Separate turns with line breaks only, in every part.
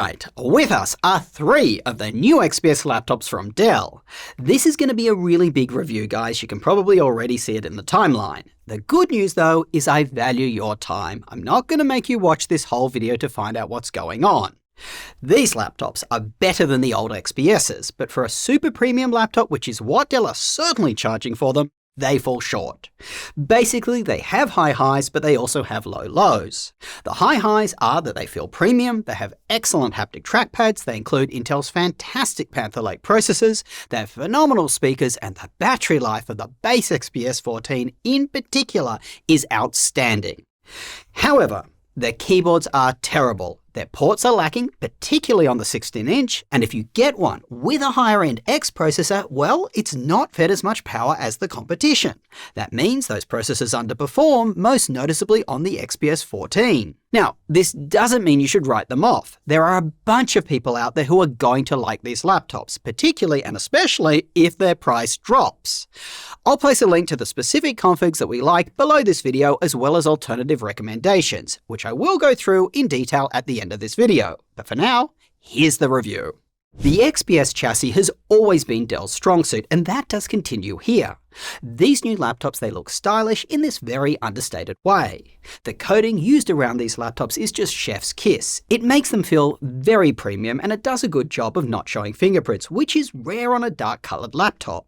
Alright, with us are 3 of the new XPS laptops from Dell. This is going to be a really big review, guys. You can probably already see it in the timeline. The good news though is I value your time. I'm not going to make you watch this whole video to find out what's going on. These laptops are better than the old XPSs, but for a super premium laptop, which is what Dell are certainly charging for them, they fall short. Basically, they have high highs, but they also have low lows. The high highs are that they feel premium, they have excellent haptic trackpads, they include Intel's fantastic Panther Lake processors, they have phenomenal speakers, and the battery life of the base XPS 14 in particular is outstanding. However, their keyboards are terrible. Their ports are lacking, particularly on the 16-inch, and if you get one with a higher-end X processor, well, it's not fed as much power as the competition. That means those processors underperform, most noticeably on the XPS 14. Now, this doesn't mean you should write them off. There are a bunch of people out there who are going to like these laptops, particularly and especially if their price drops. I'll place a link to the specific configs that we like below this video, as well as alternative recommendations, which I will go through in detail at the end of this video. But for now, here's the review. The XPS chassis has always been Dell's strong suit, and that does continue here. These new laptops, they look stylish in this very understated way. The coating used around these laptops is just chef's kiss. It makes them feel very premium, and it does a good job of not showing fingerprints, which is rare on a dark-colored laptop.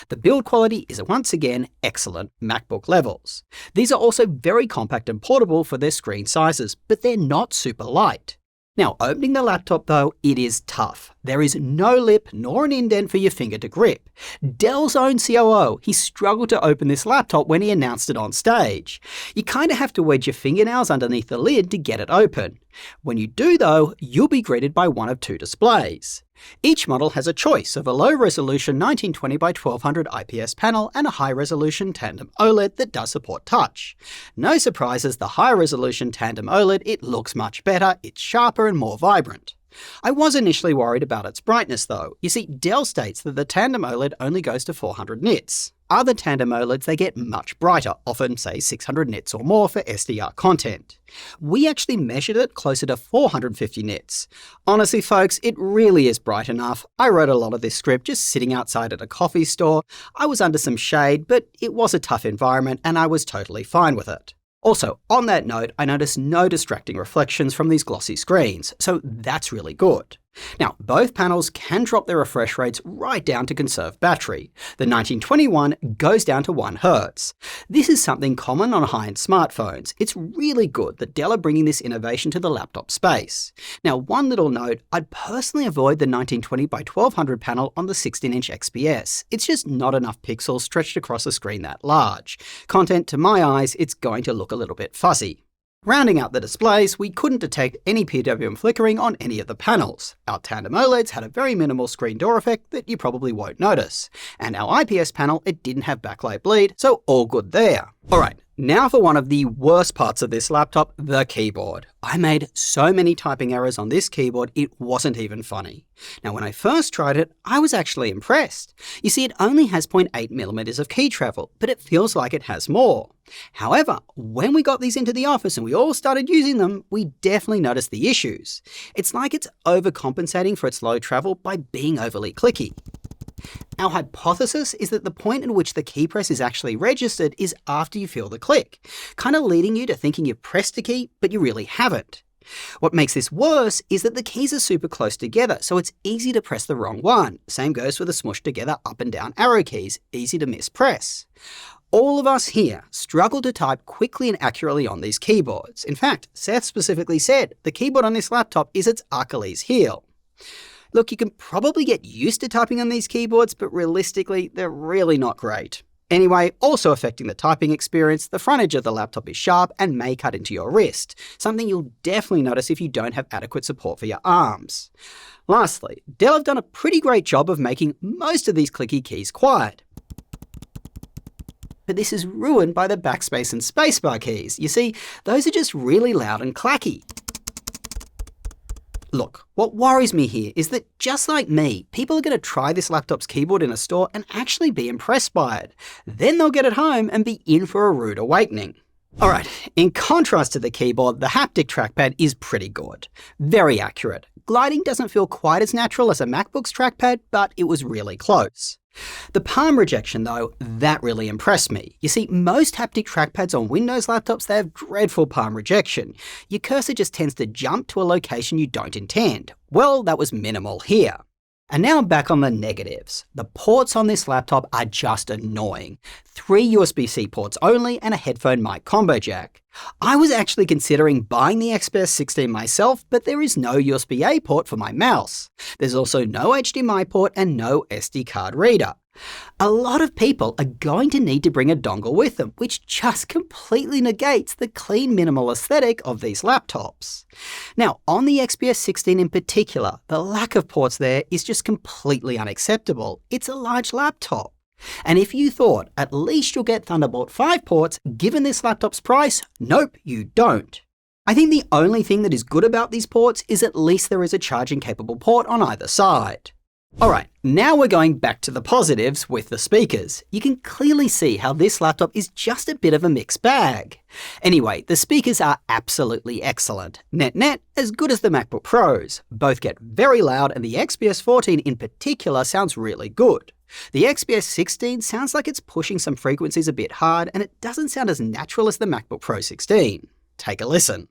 The build quality is once again excellent MacBook levels. These are also very compact and portable for their screen sizes, but they're not super light. Now, opening the laptop though, it is tough. There is no lip nor an indent for your finger to grip. Dell's own COO, he struggled to open this laptop when he announced it on stage. You kind of have to wedge your fingernails underneath the lid to get it open. When you do though, you'll be greeted by one of 2 displays. Each model has a choice of a low-resolution 1920 by 1200 IPS panel and a high-resolution Tandem OLED that does support touch. No surprises, the high-resolution Tandem OLED, it looks much better, it's sharper and more vibrant. I was initially worried about its brightness though. You see, Dell states that the Tandem OLED only goes to 400 nits. Other Tandem OLEDs, they get much brighter, often say 600 nits or more for SDR content. We actually measured it closer to 450 nits. Honestly folks, it really is bright enough. I wrote a lot of this script just sitting outside at a coffee store. I was under some shade, but it was a tough environment and I was totally fine with it. Also, on that note, I noticed no distracting reflections from these glossy screens, so that's really good. Now, both panels can drop their refresh rates right down to conserve battery. The 1921 goes down to 1 Hz. This is something common on high-end smartphones. It's really good that Dell are bringing this innovation to the laptop space. Now, one little note, I'd personally avoid the 1920 by 1200 panel on the 16-inch XPS. It's just not enough pixels stretched across a screen that large. Content, to my eyes, it's going to look a little bit fuzzy. Rounding out the displays, we couldn't detect any PWM flickering on any of the panels. Our Tandem OLEDs had a very minimal screen door effect that you probably won't notice. And our IPS panel, it didn't have backlight bleed, so all good there. Alright, now for one of the worst parts of this laptop, the keyboard. I made so many typing errors on this keyboard, it wasn't even funny. Now when I first tried it, I was actually impressed. You see, it only has 0.8mm of key travel, but it feels like it has more. However, when we got these into the office and we all started using them, we definitely noticed the issues. It's like it's overcompensating for its low travel by being overly clicky. Our hypothesis is that the point at which the key press is actually registered is after you feel the click, kind of leading you to thinking you've pressed a key, but you really haven't. What makes this worse is that the keys are super close together, so it's easy to press the wrong one. Same goes for the smushed together up and down arrow keys, easy to mispress. All of us here struggle to type quickly and accurately on these keyboards. In fact, Seth specifically said the keyboard on this laptop is its Achilles heel. Look, you can probably get used to typing on these keyboards, but realistically, they're really not great. Anyway, also affecting the typing experience, the front edge of the laptop is sharp and may cut into your wrist, something you'll definitely notice if you don't have adequate support for your arms. Lastly, Dell have done a pretty great job of making most of these clicky keys quiet. But this is ruined by the backspace and spacebar keys. You see, those are just really loud and clacky. Look, what worries me here is that just like me, people are going to try this laptop's keyboard in a store and actually be impressed by it. Then they'll get it home and be in for a rude awakening. Alright, in contrast to the keyboard, the haptic trackpad is pretty good. Very accurate. Gliding doesn't feel quite as natural as a MacBook's trackpad, but it was really close. The palm rejection though, that really impressed me. You see, most haptic trackpads on Windows laptops, they have dreadful palm rejection. Your cursor just tends to jump to a location you don't intend. Well, that was minimal here. And now back on the negatives. The ports on this laptop are just annoying. 3 USB-C ports only and a headphone mic combo jack. I was actually considering buying the XPS 16 myself, but there is no USB-A port for my mouse. There's also no HDMI port and no SD card reader. A lot of people are going to need to bring a dongle with them, which just completely negates the clean minimal aesthetic of these laptops. Now, on the XPS 16 in particular, the lack of ports there is just completely unacceptable. It's a large laptop. And if you thought at least you'll get Thunderbolt 5 ports given this laptop's price, nope, you don't. I think the only thing that is good about these ports is at least there is a charging capable port on either side. Alright, now we're going back to the positives with the speakers. You can clearly see how this laptop is just a bit of a mixed bag. Anyway, the speakers are absolutely excellent. Net, as good as the MacBook Pros. Both get very loud and the XPS 14 in particular sounds really good. The XPS 16 sounds like it's pushing some frequencies a bit hard and it doesn't sound as natural as the MacBook Pro 16. Take a listen.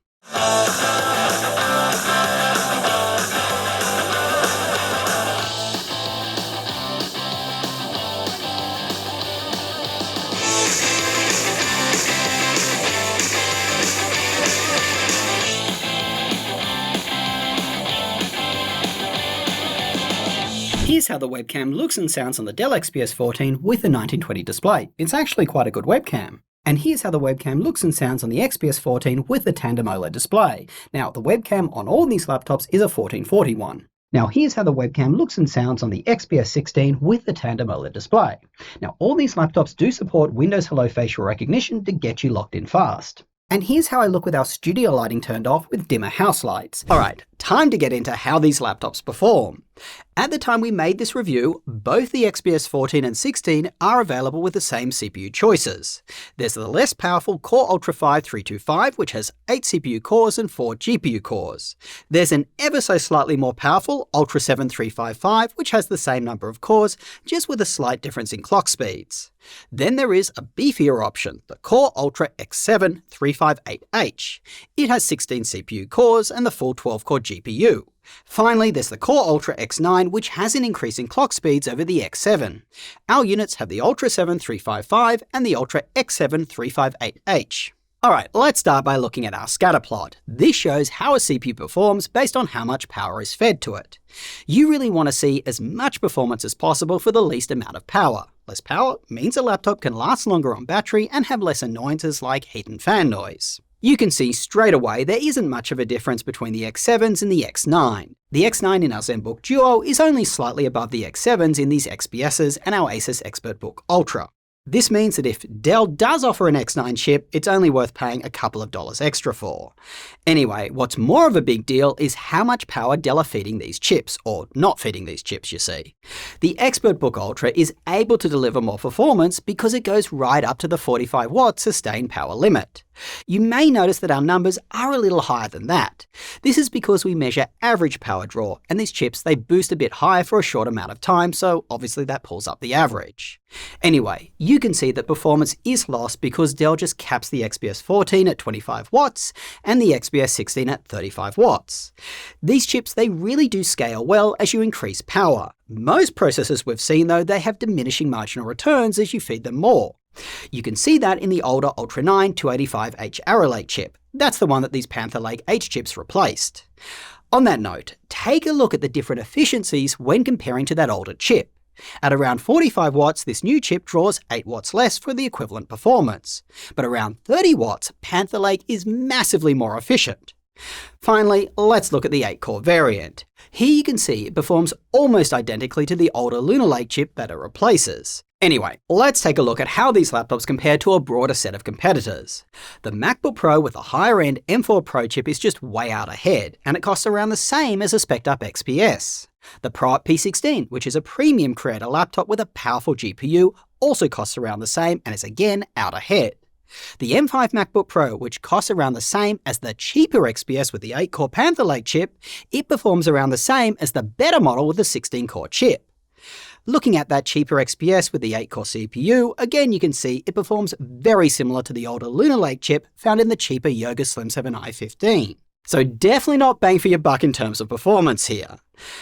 Here's how the webcam looks and sounds on the Dell XPS 14 with the 1920 display. It's actually quite a good webcam. And here's how the webcam looks and sounds on the XPS 14 with the Tandem OLED display. Now, the webcam on all these laptops is a 1440 one. Now, here's how the webcam looks and sounds on the XPS 16 with the Tandem OLED display. Now, all these laptops do support Windows Hello facial recognition to get you locked in fast. And here's how I look with our studio lighting turned off with dimmer house lights. Alright, time to get into how these laptops perform. At the time we made this review, both the XPS 14 and 16 are available with the same CPU choices. There's the less powerful Core Ultra 5 325, which has 8 CPU cores and 4 GPU cores. There's an ever so slightly more powerful Ultra 7 355, which has the same number of cores, just with a slight difference in clock speeds. Then there is a beefier option, the Core Ultra X7 358H. It has 16 CPU cores and the full 12-core GPU. Finally, there's the Core Ultra X9, which has an increase in clock speeds over the X7. Our units have the Ultra 7 355 and the Ultra X7 358H. Alright, let's start by looking at our scatter plot. This shows how a CPU performs based on how much power is fed to it. You really want to see as much performance as possible for the least amount of power. Less power means a laptop can last longer on battery and have less annoyances like heat and fan noise. You can see straight away there isn't much of a difference between the X7s and the X9. The X9 in our ZenBook Duo is only slightly above the X7s in these XPSs and our Asus ExpertBook Ultra. This means that if Dell does offer an X9 chip, it's only worth paying a couple of dollars extra for. Anyway, what's more of a big deal is how much power Dell are feeding these chips, or not feeding these chips, you see. The ExpertBook Ultra is able to deliver more performance because it goes right up to the 45 watt sustained power limit. You may notice that our numbers are a little higher than that. This is because we measure average power draw, and these chips, they boost a bit higher for a short amount of time, so obviously that pulls up the average. Anyway, you can see that performance is lost because Dell just caps the XPS 14 at 25 watts and the XPS 16 at 35 watts. These chips, they really do scale well as you increase power. Most processors we've seen though, they have diminishing marginal returns as you feed them more. You can see that in the older Ultra 9 285H Arrow Lake chip. That's the one that these Panther Lake H chips replaced. On that note, take a look at the different efficiencies when comparing to that older chip. At around 45 watts, this new chip draws 8 watts less for the equivalent performance. But around 30 watts, Panther Lake is massively more efficient. Finally, let's look at the 8-core variant. Here you can see it performs almost identically to the older Lunar Lake chip that it replaces. Anyway, let's take a look at how these laptops compare to a broader set of competitors. The MacBook Pro with a higher-end M4 Pro chip is just way out ahead, and it costs around the same as a spec'd-up XPS. The Pro P16, which is a premium creator laptop with a powerful GPU, also costs around the same and is again out ahead. The M5 MacBook Pro, which costs around the same as the cheaper XPS with the 8-core Panther Lake chip, it performs around the same as the better model with the 16-core chip. Looking at that cheaper XPS with the 8-core CPU, again you can see it performs very similar to the older Lunar Lake chip found in the cheaper Yoga Slim 7 i15. So definitely not bang for your buck in terms of performance here.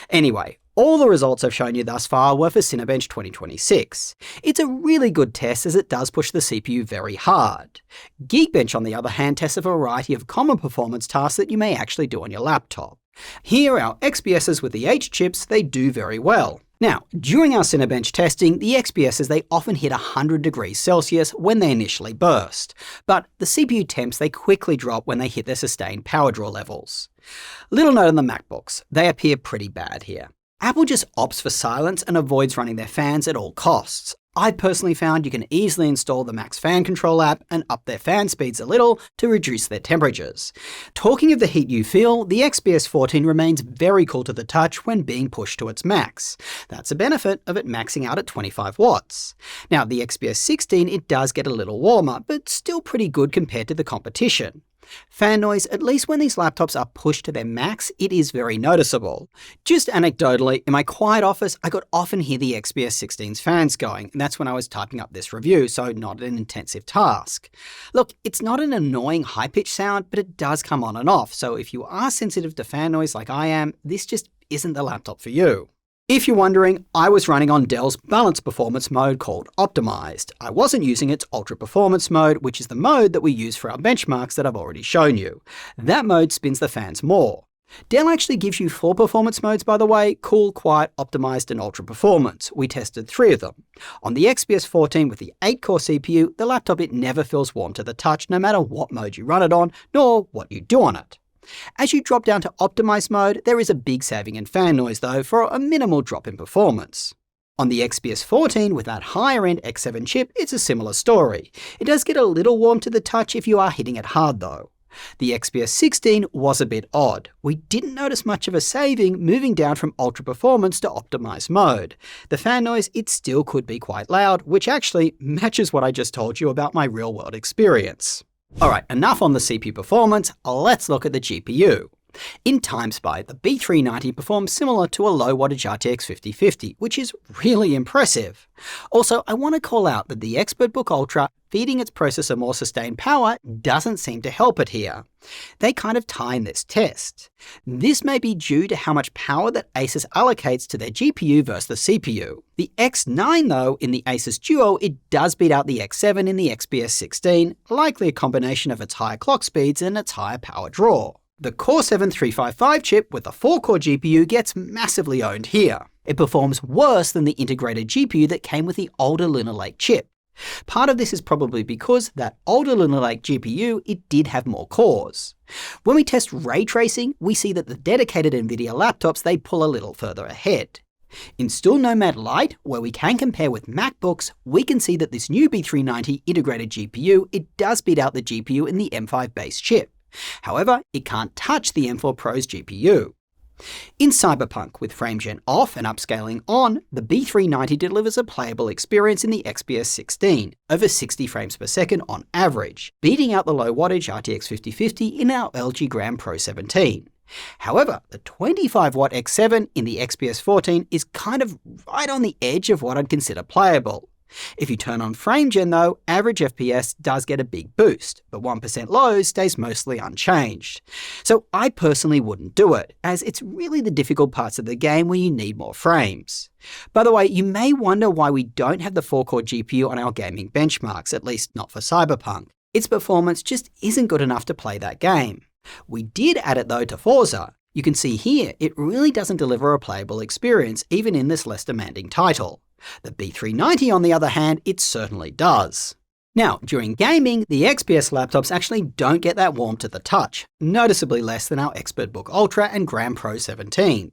Anyway, all the results I've shown you thus far were for Cinebench 2026. It's a really good test as it does push the CPU very hard. Geekbench, on the other hand, tests a variety of common performance tasks that you may actually do on your laptop. Here, our XPSs with the H chips, they do very well. Now, during our Cinebench testing, the XPSs, they often hit 100 degrees Celsius when they initially burst, but the CPU temps, they quickly drop when they hit their sustained power draw levels. Little note on the MacBooks, they appear pretty bad here. Apple just opts for silence and avoids running their fans at all costs. I personally found you can easily install the Mac's fan control app and up their fan speeds a little to reduce their temperatures. Talking of the heat you feel, the XPS 14 remains very cool to the touch when being pushed to its max. That's a benefit of it maxing out at 25 watts. Now, the XPS 16, it does get a little warmer, but still pretty good compared to the competition. Fan noise, at least when these laptops are pushed to their max, it is very noticeable. Just anecdotally, in my quiet office, I could often hear the XPS 16's fans going, and that's when I was typing up this review, so not an intensive task. Look, it's not an annoying high-pitched sound, but it does come on and off, so if you are sensitive to fan noise like I am, this just isn't the laptop for you. If you're wondering, I was running on Dell's balanced performance mode called Optimized. I wasn't using its ultra performance mode, which is the mode that we use for our benchmarks that I've already shown you. That mode spins the fans more. Dell actually gives you 4 performance modes, by the way: cool, quiet, optimized, and ultra performance. We tested 3 of them. On the XPS 14 with the 8-core CPU, the laptop, it never feels warm to the touch no matter what mode you run it on, nor what you do on it. As you drop down to optimized mode, there is a big saving in fan noise though, for a minimal drop in performance. On the XPS 14 with that higher end X7 chip, it's a similar story. It does get a little warm to the touch if you are hitting it hard though. The XPS 16 was a bit odd. We didn't notice much of a saving moving down from ultra performance to optimized mode. The fan noise, it still could be quite loud, which actually matches what I just told you about my real world experience. Alright, enough on the CPU performance, let's look at the GPU. In TimeSpy, the B390 performs similar to a low wattage RTX 5050, which is really impressive. Also, I want to call out that the ExpertBook Ultra feeding its processor more sustained power doesn't seem to help it here. They kind of tie in this test. This may be due to how much power that Asus allocates to their GPU versus the CPU. The X9 though, in the Asus Duo, it does beat out the X7 in the XPS 16, likely a combination of its higher clock speeds and its higher power draw. The Core 7 355 chip with the 4-core GPU gets massively owned here. It performs worse than the integrated GPU that came with the older Lunar Lake chip. Part of this is probably because that older Lunar Lake GPU, it did have more cores. When we test ray tracing, we see that the dedicated NVIDIA laptops, they pull a little further ahead. In Still Nomad Lite, where we can compare with MacBooks, we can see that this new B390 integrated GPU, it does beat out the GPU in the M5 base chip. However, it can't touch the M4 Pro's GPU. In Cyberpunk, with FrameGen off and upscaling on, the B390 delivers a playable experience in the XPS 16, over 60 frames per second on average, beating out the low wattage RTX 5050 in our LG Gram Pro 17. However, the 25-watt X7 in the XPS 14 is kind of right on the edge of what I'd consider playable. If you turn on FrameGen though, average FPS does get a big boost, but 1% low stays mostly unchanged. So I personally wouldn't do it, as it's really the difficult parts of the game where you need more frames. By the way, you may wonder why we don't have the 4-core GPU on our gaming benchmarks, at least not for Cyberpunk. Its performance just isn't good enough to play that game. We did add it though to Forza. You can see here, it really doesn't deliver a playable experience even in this less demanding title. The B390 on the other hand, it certainly does. Now, during gaming, the XPS laptops actually don't get that warm to the touch, noticeably less than our ExpertBook Ultra and Gram Pro 17.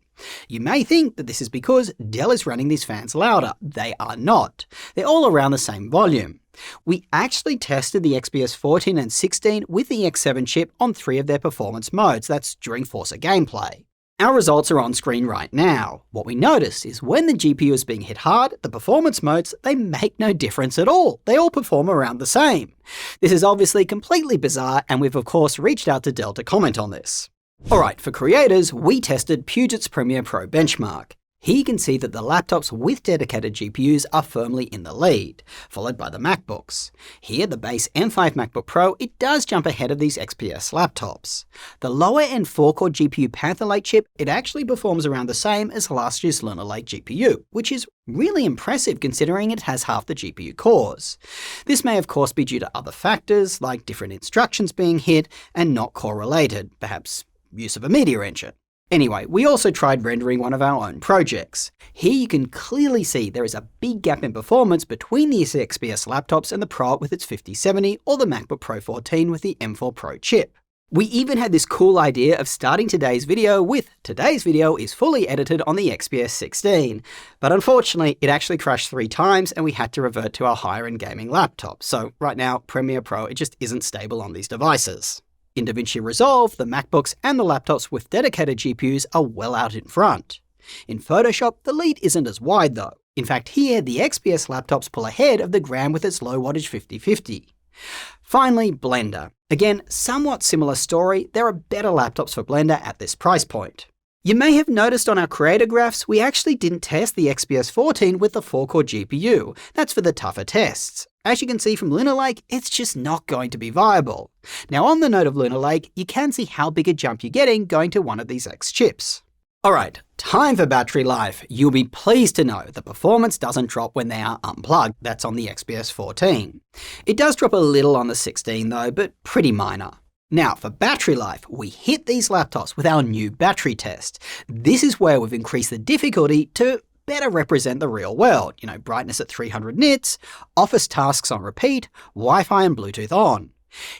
You may think that this is because Dell is running these fans louder. They are not. They're all around the same volume. We actually tested the XPS 14 and 16 with the X7 chip on 3 of their performance modes, that's during Forza gameplay. Our results are on screen right now. What we notice is when the GPU is being hit hard, the performance modes, they make no difference at all. They all perform around the same. This is obviously completely bizarre, and we've of course reached out to Dell to comment on this. Alright, for creators, we tested Puget's Premiere Pro benchmark. Here you can see that the laptops with dedicated GPUs are firmly in the lead, followed by the MacBooks. Here, the base M5 MacBook Pro, it does jump ahead of these XPS laptops. The lower-end 4-core GPU Panther Lake chip, it actually performs around the same as last year's Lunar Lake GPU, which is really impressive considering it has half the GPU cores. This may of course be due to other factors, like different instructions being hit and not core-related, perhaps use of a media engine. Anyway, we also tried rendering one of our own projects. Here you can clearly see there is a big gap in performance between these XPS laptops and the Pro with its 5070 or the MacBook Pro 14 with the M4 Pro chip. We even had this cool idea of starting today's video with today's video is fully edited on the XPS 16, but unfortunately it actually crashed 3 times and we had to revert to our higher-end gaming laptop. So right now, Premiere Pro, it just isn't stable on these devices. In DaVinci Resolve, the MacBooks and the laptops with dedicated GPUs are well out in front. In Photoshop, the lead isn't as wide though. In fact, here, the XPS laptops pull ahead of the Gram with its low wattage 5050. Finally, Blender. Again, somewhat similar story, there are better laptops for Blender at this price point. You may have noticed on our creator graphs, we actually didn't test the XPS 14 with the 4-core GPU. That's for the tougher tests. As you can see from Lunar Lake, it's just not going to be viable. Now on the note of Lunar Lake, you can see how big a jump you're getting going to one of these X chips. Alright, time for battery life. You'll be pleased to know the performance doesn't drop when they are unplugged. That's on the XPS 14. It does drop a little on the 16 though, but pretty minor. Now, for battery life, we hit these laptops with our new battery test. This is where we've increased the difficulty to better represent the real world. Brightness at 300 nits, office tasks on repeat, Wi-Fi and Bluetooth on.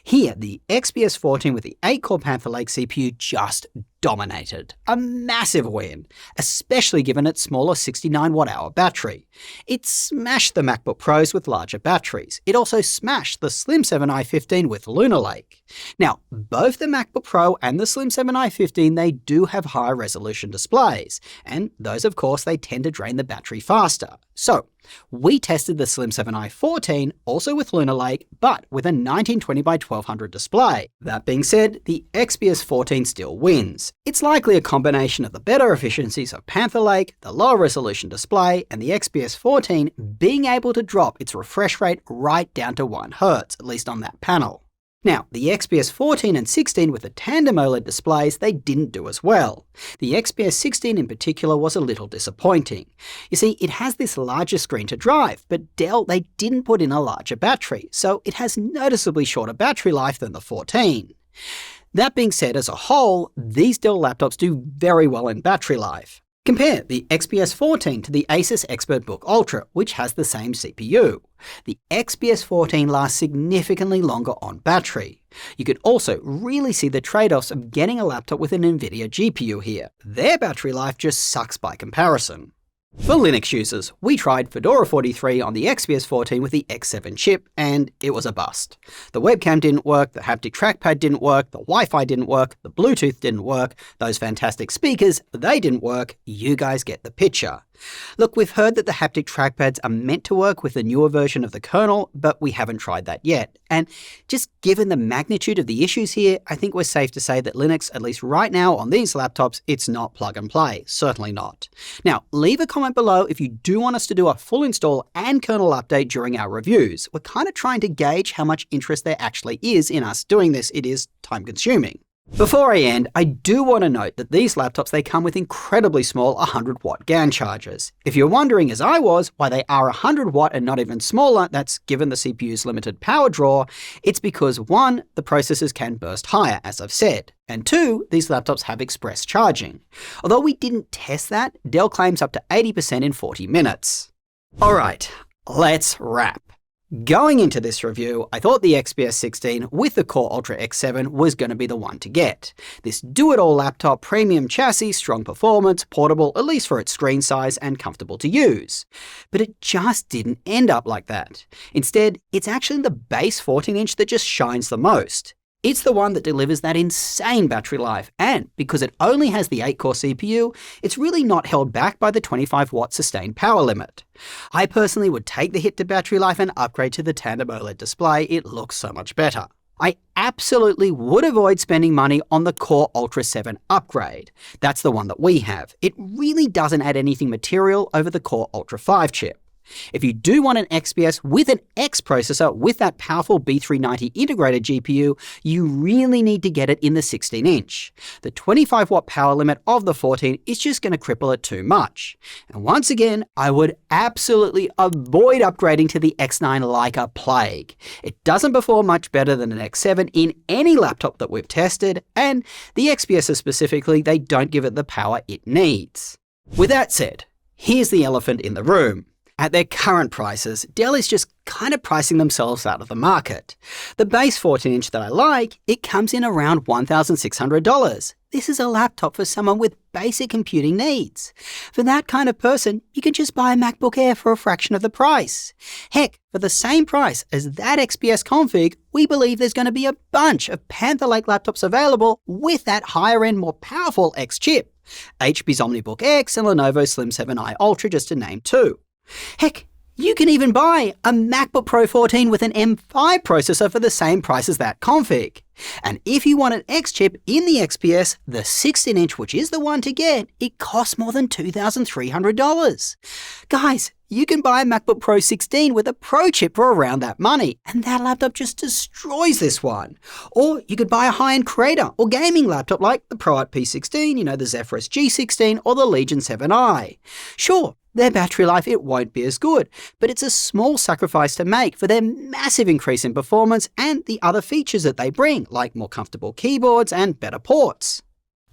Here, the XPS 14 with the 8-core Panther Lake CPU just dominated. A massive win, especially given its smaller 69 watt-hour battery. It smashed the MacBook Pros with larger batteries. It also smashed the Slim 7 i15 with Lunar Lake. Now, both the MacBook Pro and the Slim 7 i15, they do have higher resolution displays, and those of course they tend to drain the battery faster. So, we tested the Slim 7 i14 also with Lunar Lake, but with a 1920 by 1200 display. That being said, the XPS 14 still wins. It's likely a combination of the better efficiencies of Panther Lake, the lower resolution display, and the XPS 14 being able to drop its refresh rate right down to 1 Hz, at least on that panel. Now, the XPS 14 and 16 with the Tandem OLED displays, they didn't do as well. The XPS 16 in particular was a little disappointing. You see, it has this larger screen to drive, but Dell, they didn't put in a larger battery, so it has noticeably shorter battery life than the 14. That being said, as a whole, these Dell laptops do very well in battery life. Compare the XPS 14 to the Asus ExpertBook Ultra, which has the same CPU. The XPS 14 lasts significantly longer on battery. You could also really see the trade-offs of getting a laptop with an NVIDIA GPU here. Their battery life just sucks by comparison. For Linux users, we tried Fedora 43 on the XPS 14 with the X7 chip, and it was a bust. The webcam didn't work, the haptic trackpad didn't work, the Wi-Fi didn't work, the Bluetooth didn't work, those fantastic speakers, they didn't work. You guys get the picture. Look, we've heard that the haptic trackpads are meant to work with the newer version of the kernel, but we haven't tried that yet. And just given the magnitude of the issues here, I think we're safe to say that Linux, at least right now on these laptops, it's not plug and play. Certainly not. Now, leave a comment below if you do want us to do a full install and kernel update during our reviews. We're kind of trying to gauge how much interest there actually is in us doing this. It is time consuming. Before I end, I do want to note that these laptops, they come with incredibly small 100 watt GAN chargers. If you're wondering, as I was, why they are 100 watt and not even smaller, that's given the CPU's limited power draw, it's because 1, the processors can burst higher, as I've said, and 2, these laptops have express charging. Although we didn't test that, Dell claims up to 80% in 40 minutes. Alright, let's wrap. Going into this review, I thought the XPS 16 with the Core Ultra X7 was going to be the one to get. This do-it-all laptop, premium chassis, strong performance, portable at least for its screen size, and comfortable to use. But it just didn't end up like that. Instead, it's actually the base 14-inch that just shines the most. It's the one that delivers that insane battery life, and because it only has the 8-core CPU, it's really not held back by the 25-watt sustained power limit. I personally would take the hit to battery life and upgrade to the Tandem OLED display. It looks so much better. I absolutely would avoid spending money on the Core Ultra 7 upgrade. That's the one that we have. It really doesn't add anything material over the Core Ultra 5 chip. If you do want an XPS with an X processor with that powerful B390 integrated GPU, you really need to get it in the 16-inch. The 25-watt power limit of the 14 is just going to cripple it too much. And once again, I would absolutely avoid upgrading to the X9 like a plague. It doesn't perform much better than an X7 in any laptop that we've tested, and the XPSs specifically, they don't give it the power it needs. With that said, here's the elephant in the room. At their current prices, Dell is just kind of pricing themselves out of the market. The base 14-inch that I like, it comes in around $1,600. This is a laptop for someone with basic computing needs. For that kind of person, you can just buy a MacBook Air for a fraction of the price. Heck, for the same price as that XPS config, we believe there's going to be a bunch of Panther Lake laptops available with that higher-end, more powerful X chip. HP's OmniBook X and Lenovo's Slim 7i Ultra, just to name two. Heck, you can even buy a MacBook Pro 14 with an M5 processor for the same price as that config. And if you want an X chip in the XPS, the 16-inch, which is the one to get, it costs more than $2,300. Guys, you can buy a MacBook Pro 16 with a Pro chip for around that money, and that laptop just destroys this one. Or you could buy a high-end creator or gaming laptop like the ProArt P16, the Zephyrus G16, or the Legion 7i. Sure, their battery life, it won't be as good, but it's a small sacrifice to make for their massive increase in performance and the other features that they bring, like more comfortable keyboards and better ports.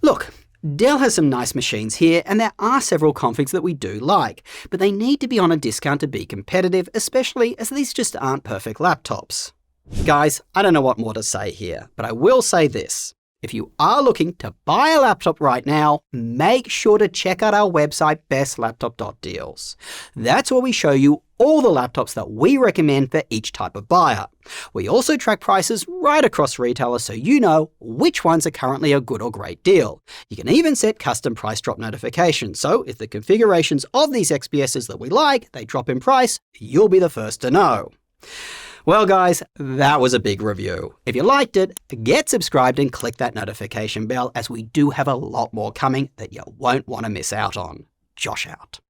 Look, Dell has some nice machines here, and there are several configs that we do like, but they need to be on a discount to be competitive, especially as these just aren't perfect laptops. Guys, I don't know what more to say here, but I will say this. If you are looking to buy a laptop right now, make sure to check out our website, bestlaptop.deals. That's where we show you all the laptops that we recommend for each type of buyer. We also track prices right across retailers so you know which ones are currently a good or great deal. You can even set custom price drop notifications, so if the configurations of these XPSs that we like, they drop in price, you'll be the first to know. Well guys, that was a big review. If you liked it, get subscribed and click that notification bell, as we do have a lot more coming that you won't want to miss out on. Josh out.